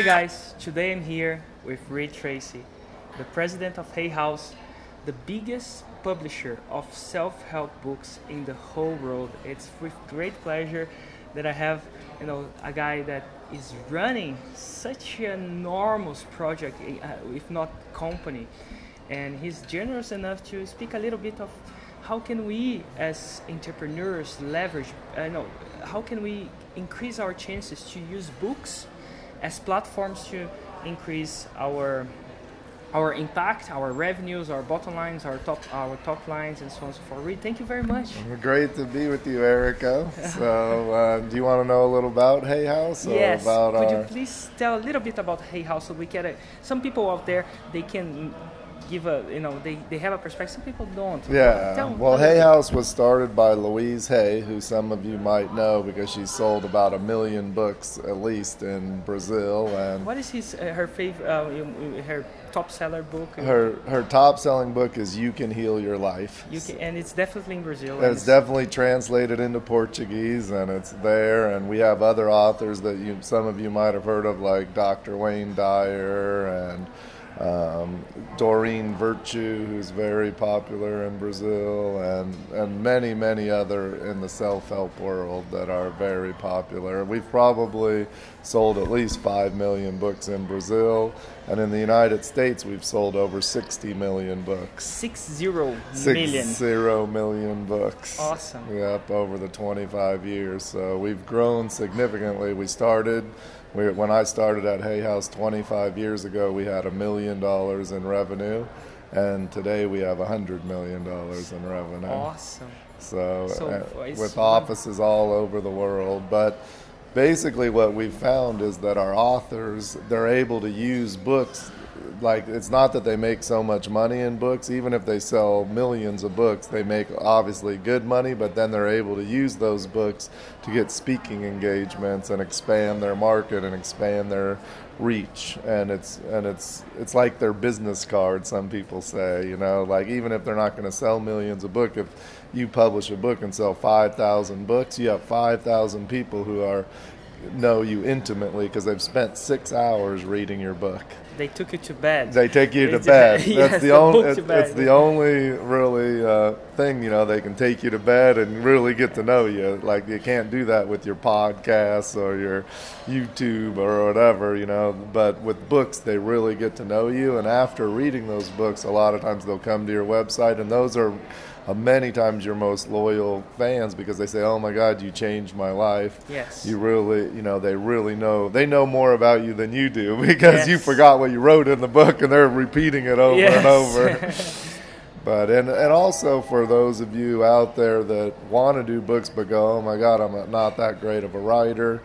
Hey guys, today I'm here with Reid Tracy, the president of Hay House, the biggest publisher of self-help books in the whole world. It's with great pleasure that I have, a guy that is running such an enormous project, if not company, and he's generous enough to speak a little bit of how can we as entrepreneurs leverage, how can we increase our chances to use books as platforms to increase our impact, our revenues, our bottom lines, our top lines, and so on and so forth. Reid, thank you very much. Great to be with you, Erico. So, do you want to know a little about Hay House? Yes. Could you please tell a little bit about Hay House so we can? Some people out there, they can give they have a perspective. Some people don't. Yeah. Well, Hay House was started by Louise Hay, who some of you might know because she sold about 1 million books at least in Brazil. And what is her favorite? Her top seller book? Her top selling book is You Can Heal Your Life. And it's definitely in Brazil. It's definitely translated into Portuguese, and it's there. And we have other authors that some of you might have heard of, like Dr. Wayne Dyer and Doreen Virtue, who's very popular in Brazil, and many, many other in the self-help world that are very popular. We've probably sold at least 5 million books in Brazil, and in the United States we've sold over 60 million books. 60 million. 60 million books. Awesome. Yep, over the 25 years. So we've grown significantly. When I started at Hay House 25 years ago, we had $1 million in revenue, and today we have $100 million in revenue. Awesome. So with offices all over the world. But basically what we've found is that our authors, they're able to use books. Like, it's not that they make so much money in books. Even if they sell millions of books, they make obviously good money, but then they're able to use those books to get speaking engagements and expand their market and expand their reach. And it's like their business card, some people say, like, even if they're not going to sell millions of books, if you publish a book and sell 5,000 books, you have 5,000 people who know you intimately because they've spent 6 hours reading your book. They took you to bed. They take you to bed. Yes, That's the only. It's the only really thing they can take you to bed and really get to know you. Like, you can't do that with your podcasts or your YouTube or whatever. But with books, they really get to know you. And after reading those books, a lot of times they'll come to your website, and those are many times your most loyal fans because they say, "Oh my God, you changed my life." Yes. You really, they really know. They know more about you than you do because you forgot what you wrote in the book and they're repeating it over and over. But and also for those of you out there that want to do books but go, "Oh my God, I'm not that great of a writer,"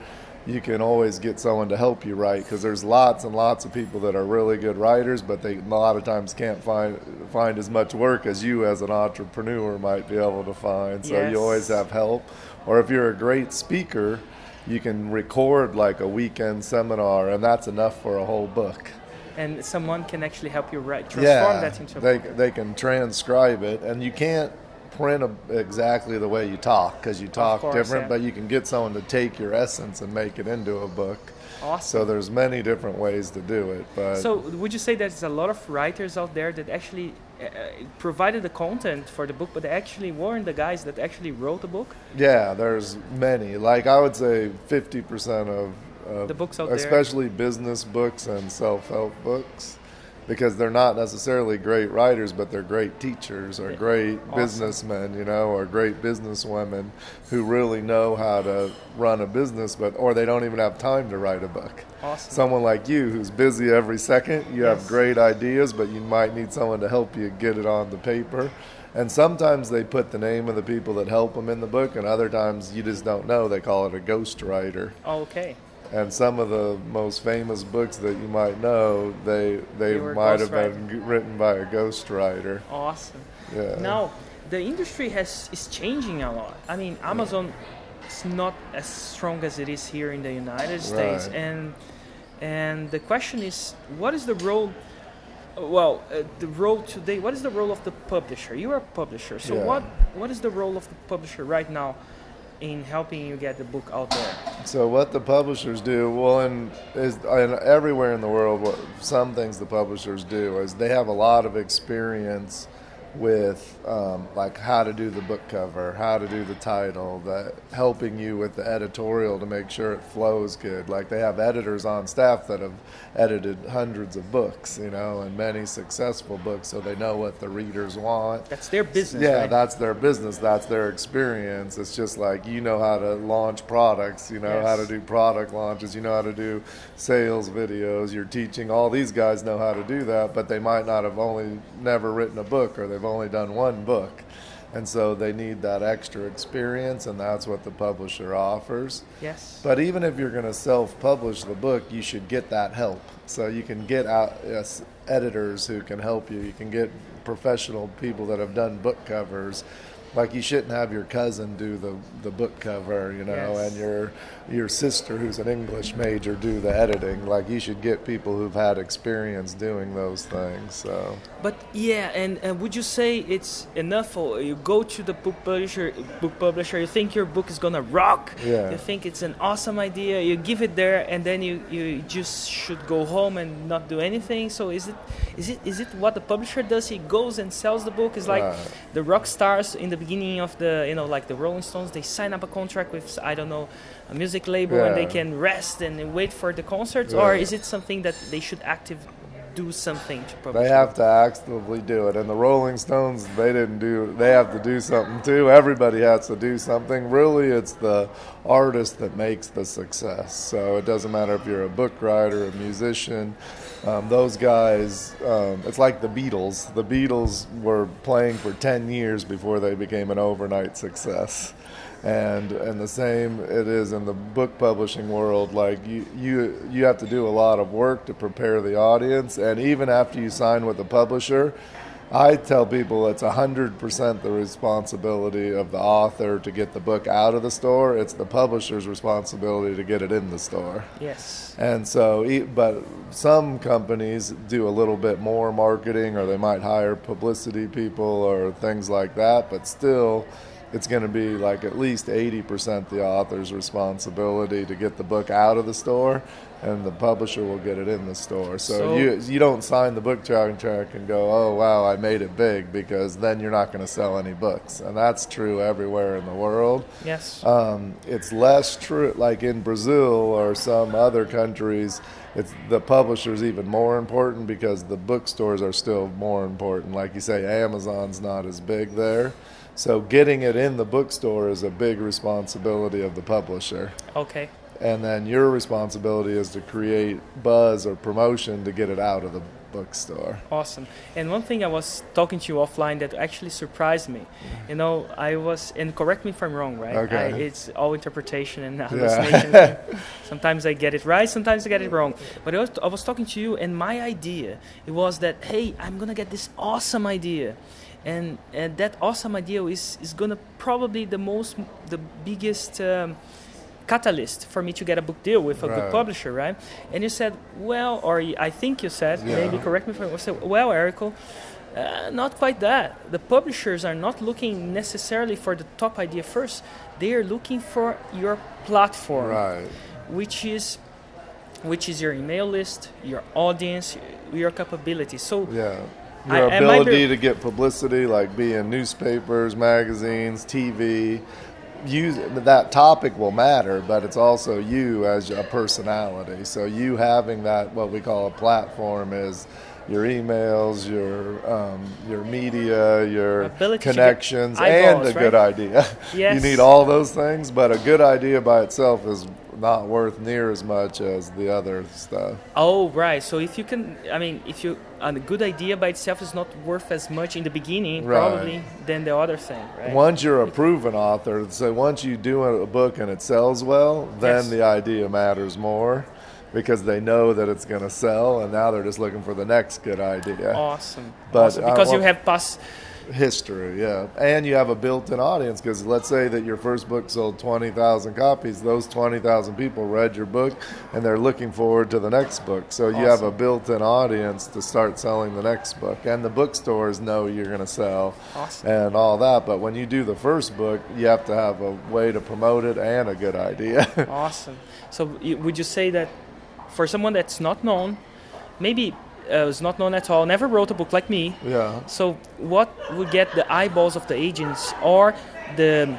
you can always get someone to help you write because there's lots and lots of people that are really good writers, but they a lot of times can't find as much work as you as an entrepreneur might be able to find. So you always have help. Or if you're a great speaker, you can record like a weekend seminar, and that's enough for a whole book. And someone can actually help you transform that into a book. They can transcribe it, and you can't print exactly the way you talk because you talk different, but you can get someone to take your essence and make it into a book. Awesome. So there's many different ways to do it. But so would you say there's a lot of writers out there that actually provided the content for the book, but they actually weren't the guys that actually wrote the book? Yeah, there's many. Like, I would say 50% of the books out there, especially business books and self-help books, because they're not necessarily great writers, but they're great teachers or great businessmen, or great businesswomen who really know how to run a business, or they don't even have time to write a book. Awesome. Someone like you who's busy every second, you have great ideas, but you might need someone to help you get it on the paper. And sometimes they put the name of the people that help them in the book, and other times you just don't know. They call it a ghostwriter. Okay. And some of the most famous books that you might know, they might have been written by a ghostwriter. Awesome. Yeah. Now, the industry is changing a lot. I mean, Amazon is not as strong as it is here in the United States. And the question is, what is the role? Well, the role today. What is the role of the publisher? You are a publisher, so what is the role of the publisher right now in helping you get the book out there? So what the publishers do, well, and everywhere in the world, some things the publishers do is they have a lot of experience with like how to do the book cover, how to do the title, helping you with the editorial to make sure it flows good. Like they have editors on staff that have edited hundreds of books, and many successful books, so they know what the readers want. That's their business, yeah, right? That's their business. That's their experience. It's just like how to launch products, how to do product launches, how to do sales videos. You're teaching all these guys know how to do that, but they might not have never written a book, or they've only done one book, and so they need that extra experience, and that's what the publisher offers. Yes. But even if you're going to self-publish the book, you should get that help. So you can get editors who can help you. You can get professional people that have done book covers. Like you shouldn't have your cousin do the book cover, Yes. and your sister who's an English major do the editing. Like you should get people who've had experience doing those things. So. But yeah, and would you say it's enough? Or you go to the book publisher, you think your book is gonna rock. Yeah. You think it's an awesome idea. You give it there, and then you just should go home and not do anything. So is it what the publisher does? He goes and sells the book. It's like the rock stars in the beginning of the like the Rolling Stones. They sign up a contract with a music label, and they can rest and wait for the concerts. Or is it something that they should do something to publish? They have to actively do it, and the Rolling Stones, they have to do something too. Everybody has to do something. Really, it's the artist that makes the success. So it doesn't matter if you're a book writer, a musician. Those guys, it's like the Beatles. The Beatles were playing for 10 years before they became an overnight success. And the same it is in the book publishing world. Like you have to do a lot of work to prepare the audience, and even after you sign with the publisher, I tell people it's 100% the responsibility of the author to get the book out of the store. It's the publisher's responsibility to get it in the store. Yes. And so, but some companies do a little bit more marketing, or they might hire publicity people or things like that, but still, it's going to be like at least 80% the author's responsibility to get the book out of the store, and the publisher will get it in the store. So you don't sign the book contract and go, oh, wow, I made it big, because then you're not going to sell any books. And that's true everywhere in the world. Yes. It's less true, like in Brazil or some other countries, the publisher's even more important, because the bookstores are still more important. Like you say, Amazon's not as big there. So getting it in the bookstore is a big responsibility of the publisher. Okay. And then your responsibility is to create buzz or promotion to get it out of the bookstore. Awesome. And one thing I was talking to you offline that actually surprised me. I was, and correct me if I'm wrong, right? Okay. It's all interpretation and hallucination. Sometimes I get it right, sometimes I get it wrong. But I was talking to you, and my idea, it was that, hey, I'm going to get this awesome idea. And that awesome idea is going to probably the biggest catalyst for me to get a book deal with a good publisher, right? And you said, well, or I think you said, maybe correct me if I'm wrong, well, Erico, not quite that. The publishers are not looking necessarily for the top idea first. They are looking for your platform, which is your email list, your audience, your capability. So your ability to get publicity, like be in newspapers, magazines, TV. That topic will matter, but it's also you as a personality. So you having that, what we call a platform, is your emails, your media, your connections, and a good idea. Yes. You need all those things, but a good idea by itself is not worth near as much as the other stuff. Oh, right. So if a good idea by itself is not worth as much in the beginning, probably, than the other thing, right? Once you're a proven author, so once you do a book and it sells well, then the idea matters more, because they know that it's going to sell, and now they're just looking for the next good idea. Awesome. But because you have passed history, yeah. And you have a built-in audience, because let's say that your first book sold 20,000 copies. Those 20,000 people read your book, and they're looking forward to the next book. So you have a built-in audience to start selling the next book. And the bookstores know you're going to sell and all that. But when you do the first book, you have to have a way to promote it and a good idea. Awesome. So would you say that for someone that's not known, maybe is not known at all, never wrote a book like me. Yeah. So what would get the eyeballs of the agents or the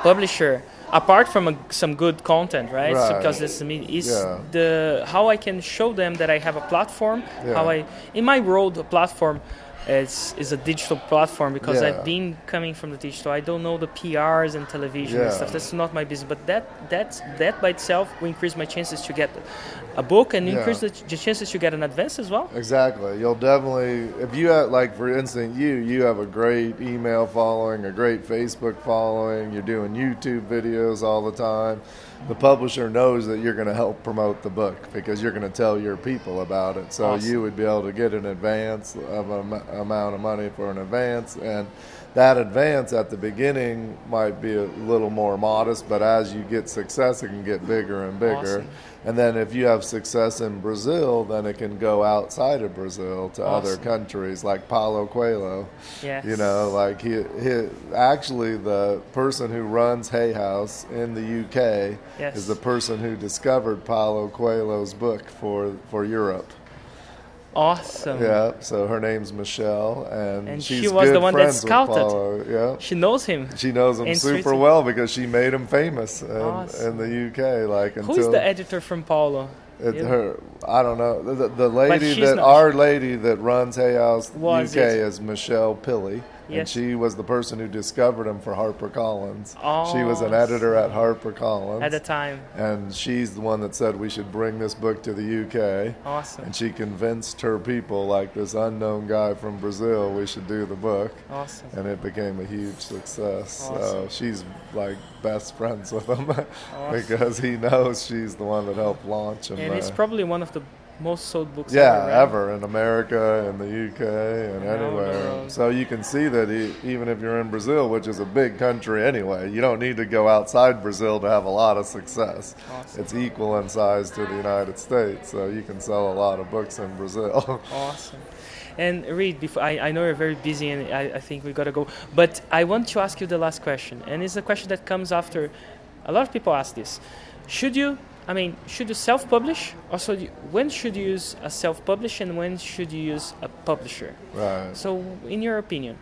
publisher, apart from some good content, right? So because this the how I can show them that I have a platform. How in my world, a platform is a digital platform, because I've been coming from the digital. I don't know the PRs and television and stuff. That's not my business. But that by itself will increase my chances to get a book and increase the chances to get an advance as well. Exactly. You'll definitely, if you have, like for instance, you have a great email following, a great Facebook following, you're doing YouTube videos all the time. The publisher knows that you're going to help promote the book, because you're going to tell your people about it. So you would be able to get an advance of an amount of money for an advance, and that advance at the beginning might be a little more modest, but as you get success, it can get bigger and bigger. And then if you have success in Brazil, then it can go outside of Brazil to other countries, like Paulo Coelho. Yes. You know, like he actually, the person who runs Hay House in the UK is the person who discovered Paulo Coelho's book for Europe. Awesome. Yeah, so her name's Michelle, and she's she was good the one that friends with scouted. Paulo. Yeah, she knows him. She knows him super well, because she made him famous in the UK. Like, who is the editor from Paulo? Her, I don't know. The lady our lady that runs Hay House UK is Michelle Pilley. Yes. And she was the person who discovered him for HarperCollins. She was an editor at HarperCollins at the time. And she's the one that said we should bring this book to the UK. Awesome. And she convinced her people, like this unknown guy from Brazil, we should do the book. Awesome. And it became a huge success. So she's like best friends with him because he knows she's the one that helped launch him. And it's probably one of the most sold books ever in America, in the UK, and anywhere. So you can see that even if you're in Brazil, which is a big country anyway, you don't need to go outside Brazil to have a lot of success. It's equal in size to the United States, so you can sell a lot of books in Brazil. Awesome. And Reid, before I know you're very busy, and I think we gotta go, but I want to ask you the last question, and it's a question that comes after. A lot of people ask this: should you self-publish? Also, when should you use a self-publish, and when should you use a publisher? Right. So, in your opinion?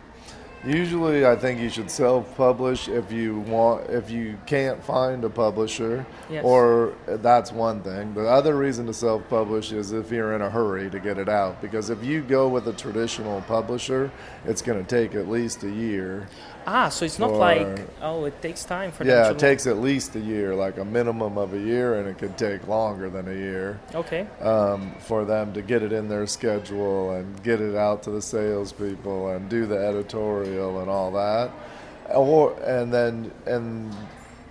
Usually, I think you should self-publish if you can't find a publisher, or that's one thing. The other reason to self-publish is if you're in a hurry to get it out, because if you go with a traditional publisher, it's going to take at least a year. So it's not it takes time for them to... Yeah, it takes at least a year, like a minimum of a year, and it could take longer than a year. Okay. For them to get it in their schedule and get it out to the salespeople and do the editorial and all that.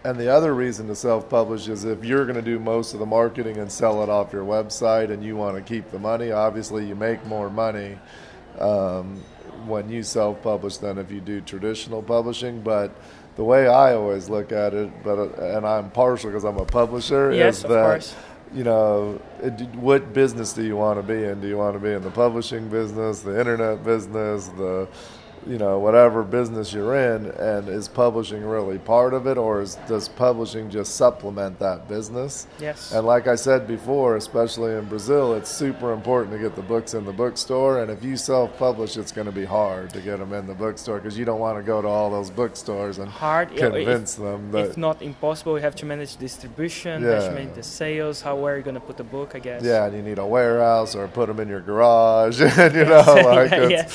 And the other reason to self-publish is if you're going to do most of the marketing and sell it off your website and you want to keep the money. Obviously, you make more money when you self-publish than if you do traditional publishing. But the way I always look at it, and I'm partial because I'm a publisher, is that, you know, what business do you want to be in? Do you want to be in the publishing business, the internet business, whatever business you're in, and is publishing really part of it, or does publishing just supplement that business? Yes. And like I said before, especially in Brazil, it's super important to get the books in the bookstore, and if you self-publish, it's going to be hard to get them in the bookstore because you don't want to go to all those bookstores and convince them that... If not impossible, you have to manage distribution, you have to manage the sales, where are you going to put the book, I guess. Yeah, and you need a warehouse or put them in your garage, and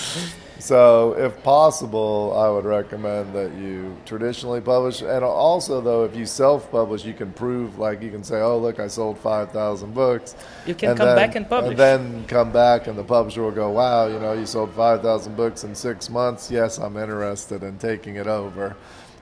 So, if possible, I would recommend that you traditionally publish. And also, though, if you self-publish, you can prove, like, you can say, oh, look, I sold 5,000 books. You can come back and publish. And then come back, and the publisher will go, wow, you sold 5,000 books in 6 months. Yes, I'm interested in taking it over.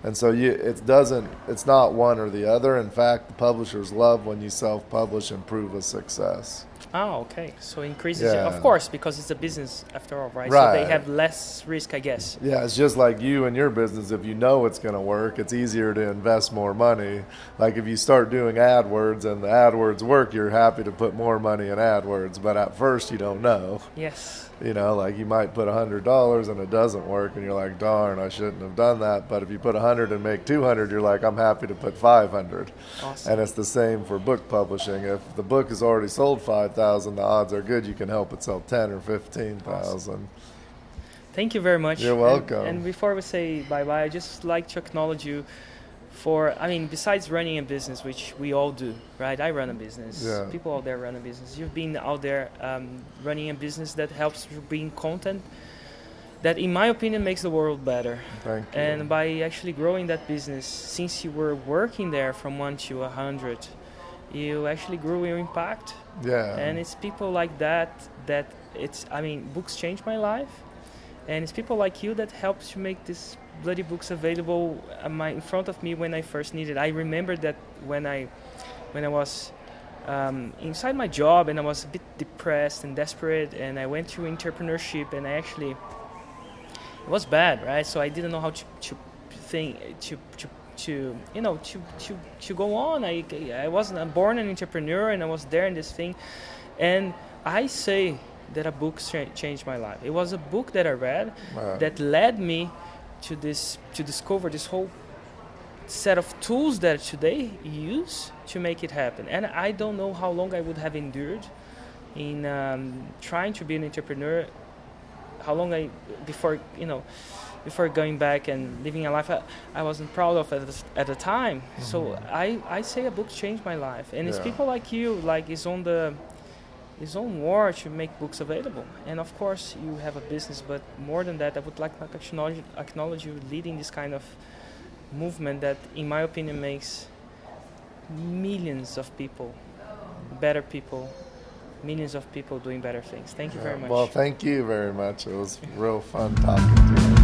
And so it's not one or the other. In fact, the publishers love when you self-publish and prove a success. Oh, okay. So increases, Yeah. of course, because it's a business after all, right? Right. So they have less risk, I guess. Yeah, it's just like you and your business. If you know it's going to work, it's easier to invest more money. Like if you start doing AdWords and the AdWords work, you're happy to put more money in AdWords. But at first, you don't know. Yes. You know, like you might put $100 and it doesn't work, and you're like, darn, I shouldn't have done that. But if you put 100 and make 200, you're like, I'm happy to put 500. Awesome. And it's the same for book publishing. If the book has already sold 5,000, the odds are good you can help it sell 10 or 15,000. Awesome. Thank you very much. You're welcome. And before we say bye-bye, I just like to acknowledge you for, I mean, besides running a business, which we all do, right? I run a business. Yeah. People out there run a business. You've been out there running a business that helps you bring content that, in my opinion, makes the world better. Thank you. And by actually growing that business, since you were working there from 1 to 100, you actually grew your impact. Yeah. And it's people like that it's, I mean, books changed my life. And it's people like you that helps to make these bloody books available in front of me when I first needed. I remember that when I was inside my job and I was a bit depressed and desperate, and I went through entrepreneurship, and it was bad, right? So I didn't know how to go on. I wasn't born an entrepreneur, and I was there in this thing, and I say that a book changed my life. It was a book that I read that led me to discover this whole set of tools that today use to make it happen. And I don't know how long I would have endured in trying to be an entrepreneur. How long before going back and living a life I wasn't proud of at the time. Mm-hmm. So I say a book changed my life, and it's people like you, like is on his own war to make books available. And of course you have a business, but more than that, I would like to acknowledge you leading this kind of movement that, in my opinion, makes millions of people better people, millions of people doing better things. Thank you very much. Well, thank you very much. It was real fun talking to you.